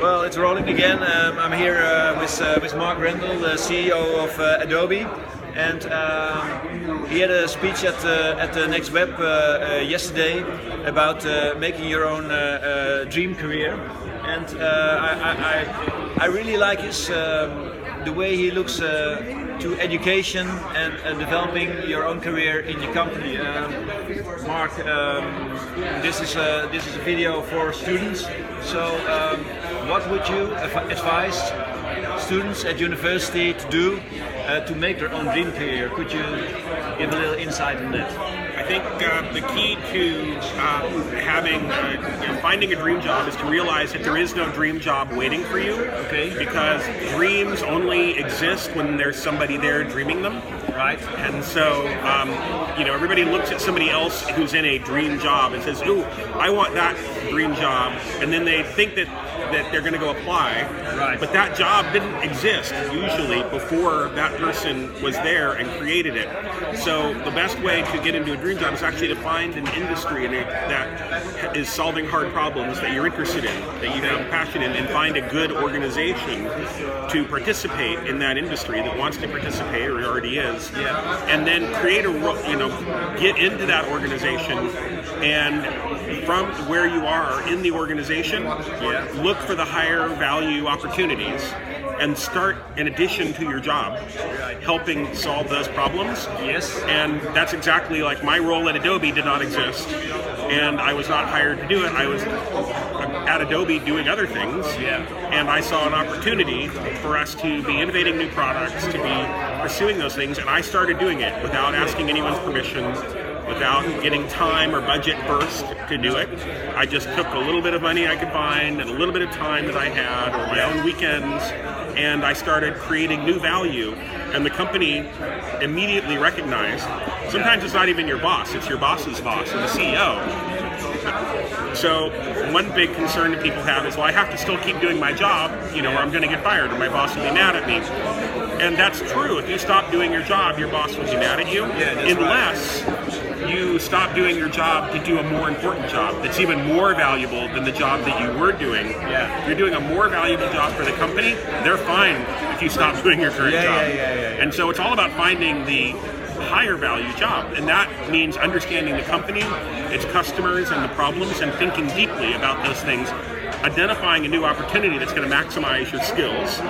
Well, it's rolling again. I'm here with Mark Randall, the CEO of Adobe, and he had a speech at the Next Web yesterday about making your own dream career, and I really like his the way he looks to education and developing your own career in your company. Mark, this is a video for students. So, what would you advise students at university to do to make their own dream career? Could you give a little insight on that? I think the key to finding a dream job is to realize that there is no dream job waiting for you. Okay. Because dreams only exist when there's somebody there dreaming them. Right. And so, everybody looks at somebody else who's in a dream job and says, "Ooh, I want that dream job," and then they think that they're going to go apply. Right. But that job didn't exist usually before that person was there and created it. So the best way to get into a dream job is actually to find an industry that is solving hard problems that you're interested in, that you have passion in, and find a good organization to participate in that industry that wants to participate or already is. Yeah. And then create get into that organization, and from where you are in the organization, look for the higher value opportunities and start in addition to your job helping solve those problems. Yes. And that's exactly like my role at Adobe did not exist, and I was not hired to do it. I was at Adobe doing other things, and I saw an opportunity for us to be innovating new products, to be pursuing those things, and I started doing it without asking anyone's permission, without getting time or budget first to do it. I just took a little bit of money I could find and a little bit of time that I had or my own weekends, and I started creating new value. And the company immediately recognized, sometimes it's not even your boss, it's your boss's boss and the CEO. So one big concern that people have is, well, I have to still keep doing my job, or I'm going to get fired or my boss will be mad at me. And that's true. If you stop doing your job, your boss will be mad at you, unless you stop doing your job to do a more important job that's even more valuable than the job that you were doing. If you're doing a more valuable job for the company, they're fine if you stop doing your current job. And so it's all about finding the higher value job, and that means understanding the company, its customers, and the problems, and thinking deeply about those things, identifying a new opportunity that's going to maximize your skills,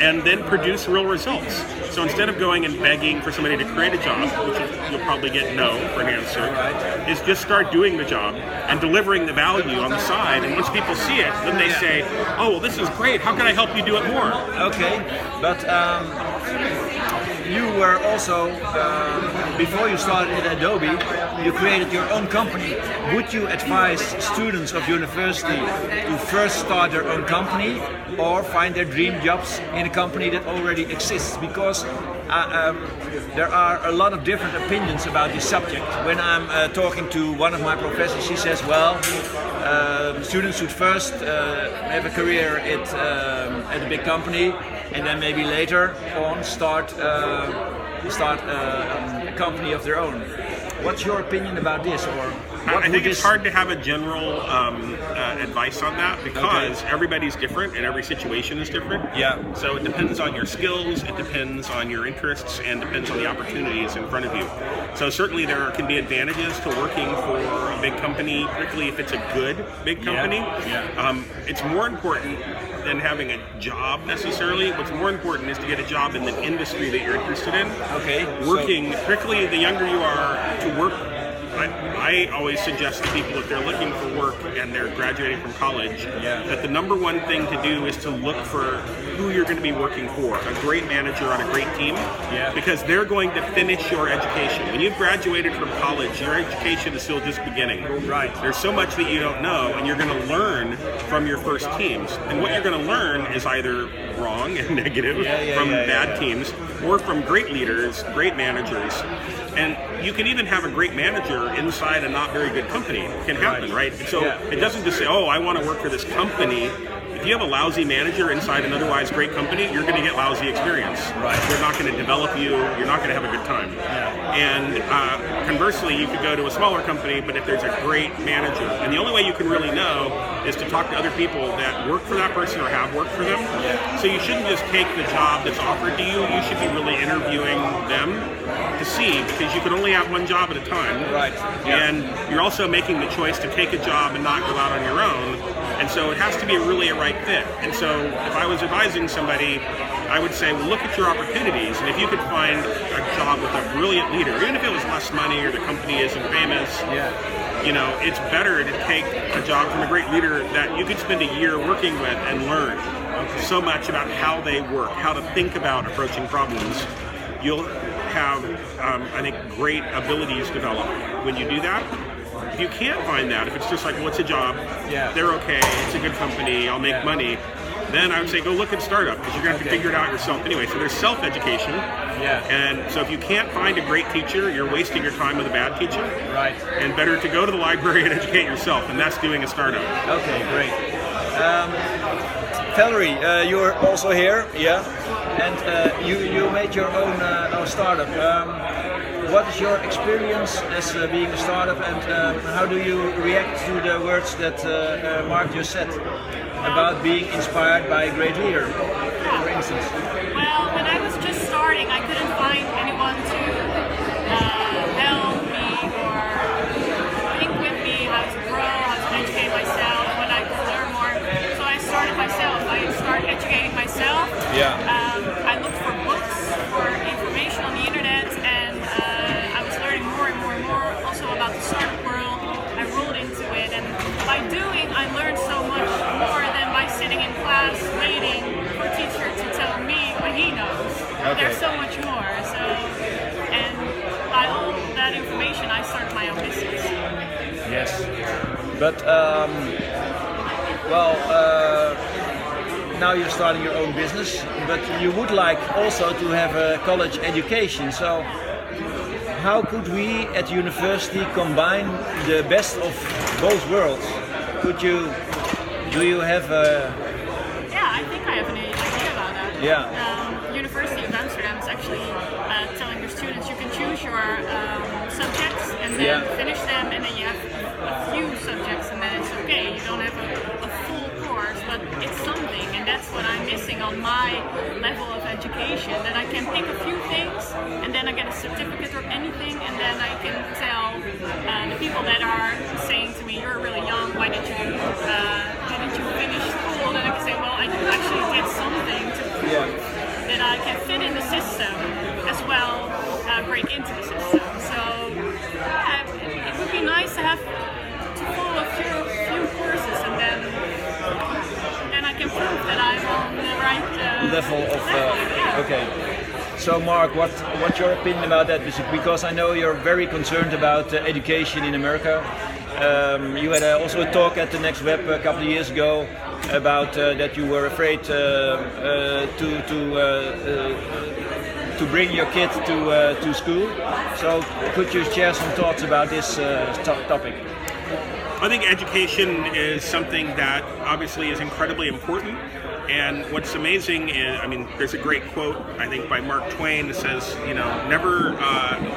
and then produce real results. So instead of going and begging for somebody to create a job, which you'll probably get no for an answer, is just start doing the job and delivering the value on the side. And once people see it, then they say, "Oh, well, this is great. How can I help you do it more?" Okay, but you were also, before you started at Adobe, you created your own company. Would you advise students of university to first start their own company or find their dream jobs in a company that already exists? Because there are a lot of different opinions about this subject. When I'm talking to one of my professors, she says, well, students should first have a career at a big company, and then maybe later on start a company of their own. What's your opinion about this? Or I think it's hard to have a general advice on that, because everybody's different and every situation is different. So it depends on your skills, it depends on your interests, and depends on the opportunities in front of you. So certainly there can be advantages to working for a big company, particularly if it's a good big company. It's more important than having a job necessarily. What's more important is to get a job in the industry that you're interested in. Working, particularly the younger you are, to work. I always suggest to people, if they're looking for work and they're graduating from college, that the number one thing to do is to look for who you're going to be working for. A great manager on a great team, because they're going to finish your education. When you've graduated from college, your education is still just beginning. There's so much that you don't know, and you're going to learn from your first teams. And what you're going to learn is either wrong and negative from bad teams, or from great leaders, great managers. And you can even have a great manager inside a not very good company. It can happen, right? So it doesn't just say, oh, I want to work for this company if you have a lousy manager inside an otherwise great company, you're going to get lousy experience. Right. They're not going to develop you. You're not going to have a good time. Yeah. And conversely, you could go to a smaller company, but if there's a great manager, and the only way you can really know is to talk to other people that work for that person or have worked for them. Yeah. So you shouldn't just take the job that's offered to you. You should be really interviewing them to see, because you can only have one job at a time. Right. Yeah. And you're also making the choice to take a job and not go out on your own. And so it has to be really a right fit. And so if I was advising somebody, I would say, well, look at your opportunities. And if you could find a job with a brilliant leader, even if it was less money or the company isn't famous, it's better to take a job from a great leader that you could spend a year working with and learn so much about how they work, how to think about approaching problems. You'll have, I think, great abilities develop when you do that. If you can't find that, if it's just like, well, it's a job, they're okay, it's a good company, I'll make money, then I would say go look at startup, because you're going to have to figure it out yourself anyway. So there's self-education. Yeah. And so if you can't find a great teacher, you're wasting your time with a bad teacher. Right. And better to go to the library and educate yourself, and that's doing a startup. Okay, great. Valerie, you're also here, and you made your own startup. What is your experience as being a startup, and how do you react to the words that Mark just said about being inspired by a great leader, for instance? Well, when I was just starting, I couldn't find anyone to help me or think with me how to grow, how to educate myself, when I could learn more. So I started myself. I started educating myself. Yeah. I looked for books, for information on the internet, and I was learning more and more and more also about the startup world. I rolled into it, and by doing, I learned so much more than by sitting in class waiting for a teacher to tell me what he knows. Okay. There's so much more. So, and by all that information, I started my own business. Yes. But now you're starting your own business, but you would like also to have a college education. So how could we at university combine the best of both worlds? Do you have a... Yeah, I think I have an idea about that. Yeah. University of Amsterdam is actually telling their students you can choose your subjects and then finish them, and then you have a few subjects, and then it's okay. You don't have a full course, but it's something, and that's what I'm missing on my level of education, that I can pick a few things, and then I get a certificate or anything, and then I can tell the people that are saying to me, you're really young, why didn't you finish school? And I can say, well, I actually did something to prove that I can fit in the system as well, break into the system. So it would be nice to have to follow a few courses, and then I can prove that I'm on the right level of... yeah. Okay. So Mark, what's your opinion about that? Because I know you're very concerned about education in America. You had also a talk at the Next Web a couple of years ago about that you were afraid to bring your kid to school. So could you share some thoughts about this topic? I think education is something that obviously is incredibly important. And what's amazing is, there's a great quote, I think, by Mark Twain that says, never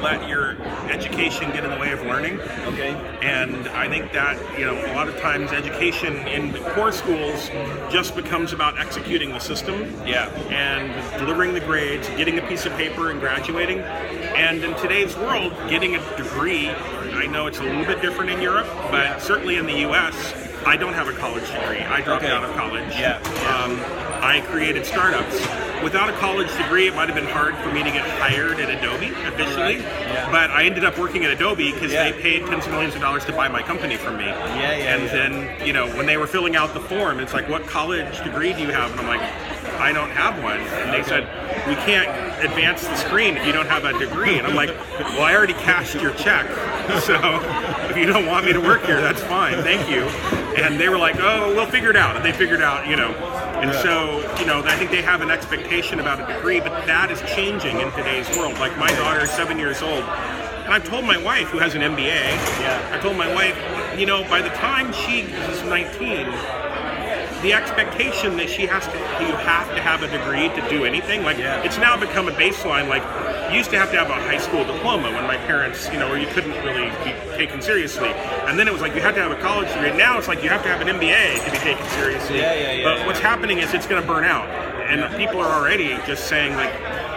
let your education get in the way of learning. Okay. And I think that, a lot of times education in the core schools just becomes about executing the system. Yeah. And delivering the grades, getting a piece of paper and graduating. And in today's world, getting a degree, I know it's a little bit different in Europe, but certainly in the US, I don't have a college degree. I dropped out of college. Yeah. I created startups. Without a college degree, it might have been hard for me to get hired at Adobe officially. Yeah. But I ended up working at Adobe because they paid tens of millions of dollars to buy my company from me. Then, when they were filling out the form, it's like, what college degree do you have? And I'm like, I don't have one. And they said, we can't advance the screen if you don't have a degree. And I'm like, well, I already cashed your check. So if you don't want me to work here, that's fine. Thank you. And they were like, oh, we'll figure it out. And they figured out, And so, I think they have an expectation about a degree, but that is changing in today's world. Like my daughter is 7 years old. And I've told my wife, who has an MBA, I told my wife, by the time she is 19, the expectation that you have to have a degree to do anything. Like it's now become a baseline. Like you used to have a high school diploma when my parents, or you couldn't really be taken seriously. And then it was like you had to have a college degree. And now it's like you have to have an MBA to be taken seriously. But what's happening is it's going to burn out, and people are already just saying like,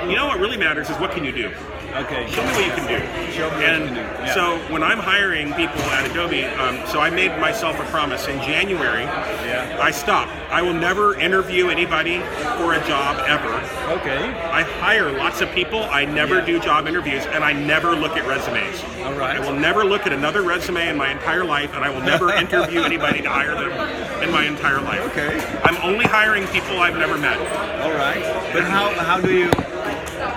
what really matters is what can you do. Okay. Show me what you can do. So when I'm hiring people at Adobe, so I made myself a promise in January. I stopped. I will never interview anybody for a job ever. Okay. I hire lots of people. I never do job interviews, and I never look at resumes. All right. I will never look at another resume in my entire life, and I will never interview anybody to hire them in my entire life. Okay. I'm only hiring people I've never met. All right. But how do you?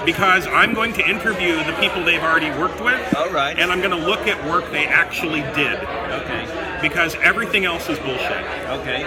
Because I'm going to interview the people they've already worked with. All right. And I'm going to look at work they actually did. Okay. Because everything else is bullshit. Okay.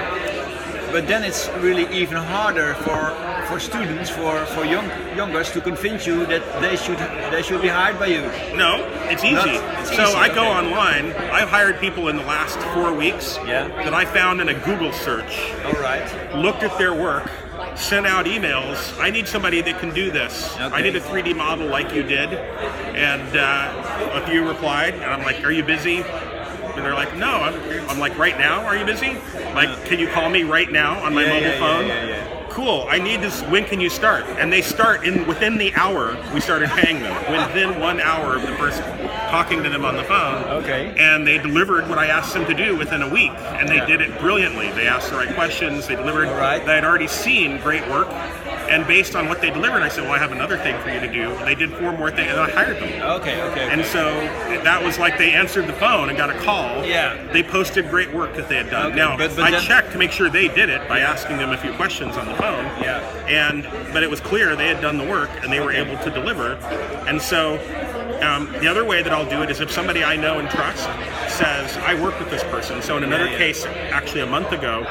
But then it's really even harder for students, for youngers to convince you that they should be hired by you. No, it's easy. I go online. I've hired people in the last 4 weeks that I found in a Google search. All right. Looked at their work. Sent out emails. I need somebody that can do this. I need a 3D model like you did. And a few replied, and I'm like, are you busy? And they're like, no. I'm like, right now, are you busy? Like, can you call me right now on my mobile phone? Cool, I need this, when can you start? And they start within the hour, we started paying them. Within 1 hour of the first talking to them on the phone. Okay. And they delivered what I asked them to do within a week. And they did it brilliantly. They asked the right questions, they delivered. Right. They had already seen great work. And based on what they delivered, I said, well, I have another thing for you to do. And they did 4 more things, and I hired them. Okay. And so that was like they answered the phone and got a call. Yeah. They posted great work that they had done. Okay, Now, but I checked to make sure they did it by asking them a few questions on the phone. But it was clear they had done the work and they were able to deliver. And so the other way that I'll do it is if somebody I know and trust says, I work with this person. So in another case, actually a month ago,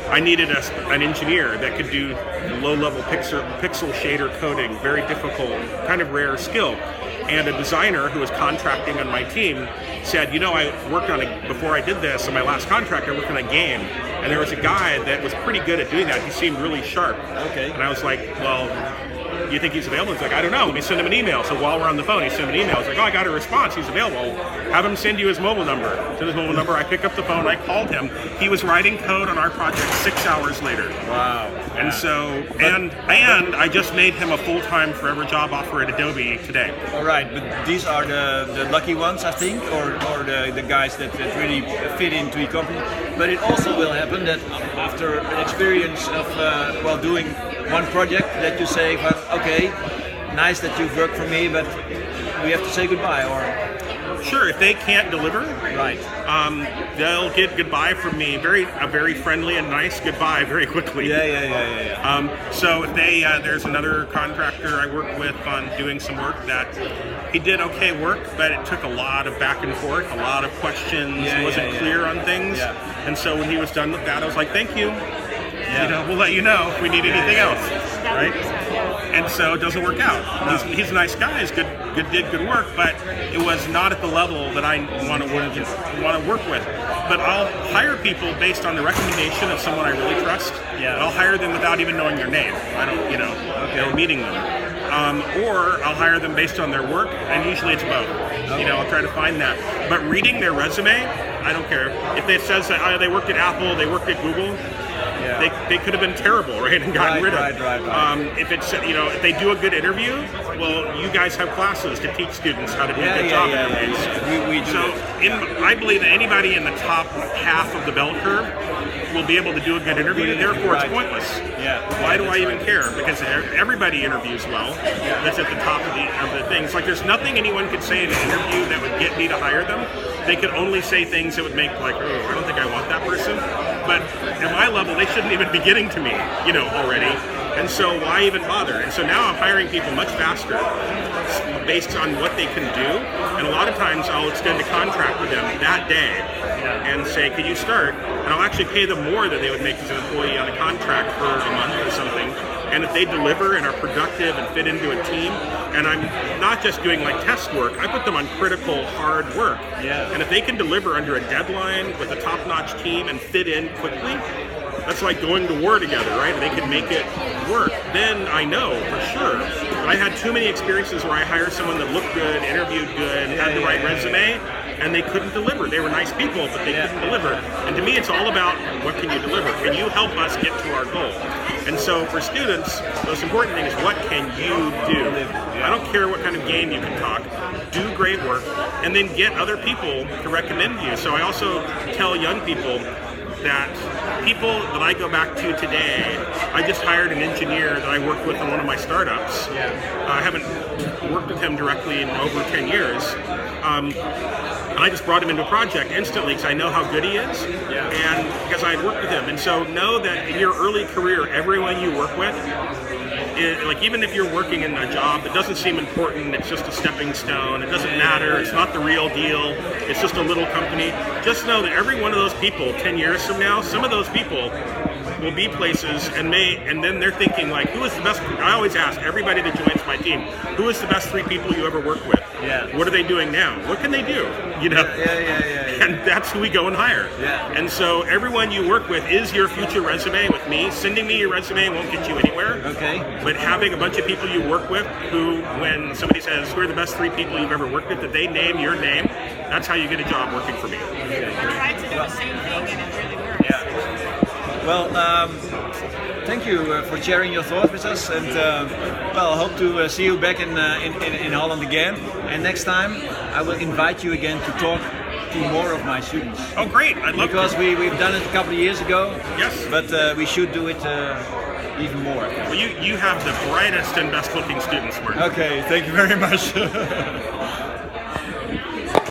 I needed an engineer that could do low-level pixel shader coding, very difficult, kind of rare skill. And a designer who was contracting on my team said, I worked on before I did this, on my last contract, I worked on a game. And there was a guy that was pretty good at doing that. He seemed really sharp. Okay. And I was like, well, do you think he's available? He's like, I don't know. Let me send him an email. So while we're on the phone, he sent an email. I was like, I got a response. He's available. Have him send you his mobile number. Send his mobile number. I pick up the phone. I called him. He was writing code on our project 6 hours later. Wow. And so, and I just made him a full-time forever job offer at Adobe today. All right, but these are the lucky ones, I think, or the guys that really fit into the company. But it also will happen that after an experience of doing one project, that you say, well, okay, nice that you've worked for me, but we have to say goodbye, or. Sure, if they can't deliver, right, they'll get goodbye from me. A very friendly and nice goodbye very quickly. Yeah. So if there's another contractor I work with on doing some work that he did okay work, but it took a lot of back and forth, a lot of questions, wasn't clear on things. And so when he was done with that, I was like, thank you. We'll let you know if we need anything else, right? And so it doesn't work out. He's a nice guy. He's did good work, but it was not at the level that I want to work with. But I'll hire people based on the recommendation of someone I really trust. I'll hire them without even knowing their name. I don't, or meeting them. Or I'll hire them based on their work, and usually it's both. I'll try to find that. But reading their resume, I don't care. If it says that they worked at Apple, they worked at Google, they could have been terrible, right, and gotten rid of. Right. If it's if they do a good interview, well, you guys have classes to teach students how to do good job interviews. We do. So I believe that anybody in the top half of the bell curve will be able to do a good interview. Therefore, it's pointless. Why do I even care? Because everybody interviews well. That's at the top of the things. Like, there's nothing anyone could say in an interview that would get me to hire them. They could only say things that would make I don't think I want that person. But at my level, they shouldn't even be getting to me, already. And so why even bother? And so now I'm hiring people much faster based on what they can do. And a lot of times I'll extend a contract with them that day and say, can you start? And I'll actually pay them more than they would make as an employee on a contract for a month or something. And if they deliver and are productive and fit into a team, and I'm not just doing test work, I put them on critical, hard work. And if they can deliver under a deadline with a top-notch team and fit in quickly, that's like going to war together, right? They can make it work. Then I know for sure. But I had too many experiences where I hired someone that looked good, interviewed good, had the right resume, and they couldn't deliver. They were nice people, but they couldn't deliver. And to me, it's all about what can you deliver? Can you help us get to our goal? And so for students, the most important thing is what can you do? I don't care what kind of game you can talk. Do great work, and then get other people to recommend you. So I also tell young people that people that I go back to today, I just hired an engineer that I worked with in one of my startups. I haven't worked with him directly in over 10 years. And I just brought him into a project instantly because I know how good he is, and because I had worked with him. And so know that in your early career, everyone you work with, like even if you're working in a job that doesn't seem important, it's just a stepping stone, it doesn't matter, it's not the real deal, it's just a little company, just know that every one of those people 10 years from now, some of those people will be places and then they're thinking like, who is the best, I always ask everybody that joins my team, who is the best 3 people you ever worked with? What are they doing now? What can they do? You know? And that's who we go and hire. And so everyone you work with is your future resume with me. Sending me your resume won't get you anywhere. But having a bunch of people you work with who, when somebody says, who are the best 3 people you've ever worked with, that they name your name, that's how you get a job working for me. I tried to do the same thing and it really works. Well, thank you for sharing your thoughts with us, and well, I hope to see you back in Holland again. And next time, I will invite you again to talk to more of my students. Oh, great! I'd love to. Because we've done it a couple of years ago. Yes. But we should do it even more. Well, you have the brightest and best looking students, Martin. Okay, thank you very much.